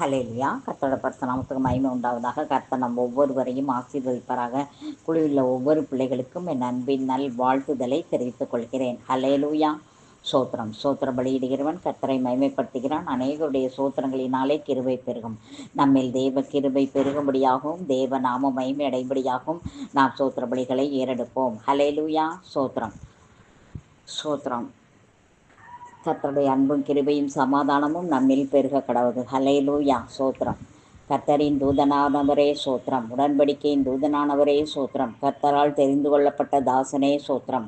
ஹல்லேலூயா. கர்த்தரோட பரிசுத்த நாமத்துக்கு மகிமை உண்டாவதாக. கர்த்தர் நம் ஒவ்வொருவரையும் ஆசீர்வதிப்பாராக. குழுவில் உள்ள ஒவ்வொரு பிள்ளைகளுக்கும் என் அன்பின் நல் வாழ்த்துதலை தெரிவித்துக் கொள்கிறேன். ஹல்லேலூயா. சோத்திரம். சோத்திர பலியிடுகிறவன் கர்த்தரை மகிமைப்படுத்துகிறான். அநேகருடைய சோத்திரங்களினாலே கிருபை பெருகும். நம்மில் தேவ கிருபை பெருகும்படியாகவும் தேவ நாம மகிமை அடைபடியாகவும் நாம் சோத்திர பலிகளை ஏறெடுப்போம். ஹல்லேலூயா. சோத்திரம். சோத்திரம். கர்த்தருடைய அன்பும் கிருபையும் சமாதானமும் நம்மில் பெருக கடவுது. ஹல்லேலூயா. சோத்திரம். கர்த்தரின் தூதனானவரே சோத்திரம். உடன்படிக்கையின் தூதனானவரே சோத்திரம். கர்த்தரால் தெரிந்து கொள்ளப்பட்ட தாசனே சோத்திரம்.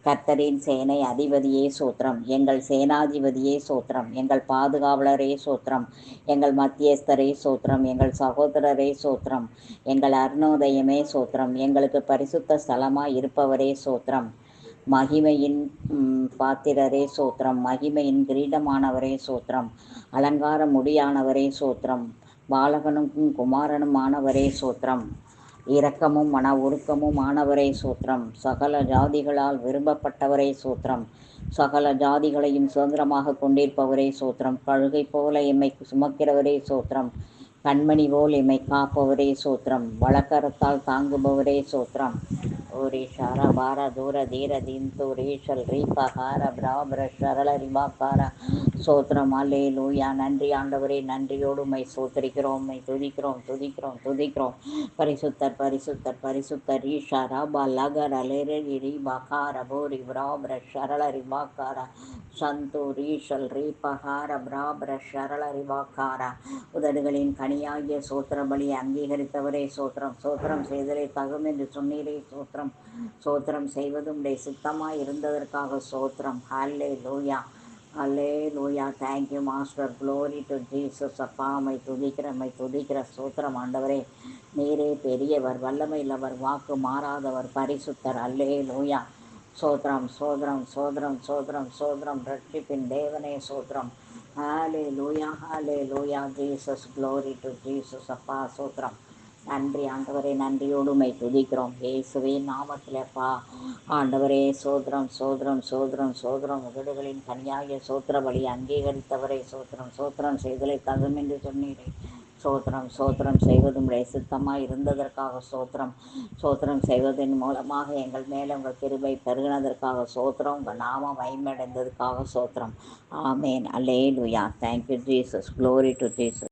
கர்த்தரின் சேனை அதிபதியே சோத்திரம். எங்கள் சேனாதிபதியே சோத்திரம். எங்கள் பாதுகாவலரே சோத்திரம். எங்கள் மத்தியஸ்தரே சோத்திரம். எங்கள் சகோதரரே சோத்திரம். எங்கள் அருணோதயமே சோத்திரம். எங்களுக்கு பரிசுத்த ஸ்தலமாய் இருப்பவரே சோத்திரம். மகிமையின் பாத்திரரே சோத்திரம். மகிமையின் கிரீடமானவரே சோத்திரம். அலங்கார முடியானவரே சோத்திரம். பாலகனும் குமாரனும் ஆனவரே சோத்திரம். இரக்கமும் மன உருக்கமும் ஆனவரே சோத்திரம். சகல ஜாதிகளால் விரும்பப்பட்டவரே சோத்திரம். சகல ஜாதிகளையும் சுதந்திரமாக கொண்டிருப்பவரே சோத்திரம். கழுகை போல எம்மை சுமக்கிறவரே சோத்திரம். கண்மணி போல் எம்மை காப்பவரே சோத்திரம். வழக்கரத்தால் தாங்குபவரே சோத்திரம். ஓரே ஷாரா பாரா தூர தீர தீந்து ரீஷல் ரீபஹார பிராபர சரள ரிபாக்காரா சோத்திரம். அல்லேலூயா. நன்றி ஆண்டவரே. நன்றியோடு உம்மை சோத்தரிக்கிறோம். உம்மை துதிக்கிறோம் துதிக்கிறோம் துதிக்கிறோம். பரிசுத்தர் பரிசுத்தர் பரிசுத்தர் ரீஷா ராபா லகர லெரி ரிபாக்கார போரி பிராபர சரள ரிபாக்காரா சந்து ரீஷல் ரீபஹார பிராபர சரள ரிபாக்காரா. உதடுகளின் கனியாகிய சோத்திர பலியை அங்கீகரித்தவரே சோத்திரம். சோத்திரம் செய்தலை தகும் என்று சொன்னீரே சோத்திரம். சோத்திரம் செய்வதும் உடைய சித்தமாய் இருந்ததற்காக சோத்திரம். Hallelujah. Hallelujah. Thank you master. Glory to Jesus. அப்பா மை துதிக்கிற சோத்திரம் ஆண்டவரே. நீரே பெரியவர், வல்லமையுள்ளவர், வாக்கு மாறாதவர், பரிசுத்தர். அல்லேலூயா. சோத்திரம் சோத்திரம் சோத்திரம் சோத்திரம் சோத்திரம். ரட்சிப்பின் தேவனே சோத்திரம். Hallelujah hallelujah. Jesus. Glory to Jesus. அப்பா சோத்திரம். நன்றி ஆண்டவரே. நன்றியோடு உம்மை துதிக்கிறோம் இயேசுவே நாமத்திலேப்பா. ஆண்டவரே சோத்திரம் சோத்திரம் சோத்திரம் சோத்திரம். உதடுகளின் கனியாகிய சோத்திர பலியை அங்கீகரித்தவரே சோத்திரம். சோத்திரம் செய்தலை தகும் என்று சொன்னீரே சோத்திரம். சோத்திரம் செய்வதும் உடைய சித்தமாய் இருந்ததற்காக சோத்திரம். சோத்திரம் செய்வதன் மூலமாக எங்கள் மேலே உங்கள் கிருபை பெருகினதற்காக சோத்திரம். உங்கள் நாமம் மகிமையடைந்ததற்காக சோத்திரம். ஆமேன். அல்லேலூயா. Thank you Jesus. Glory to Jesus.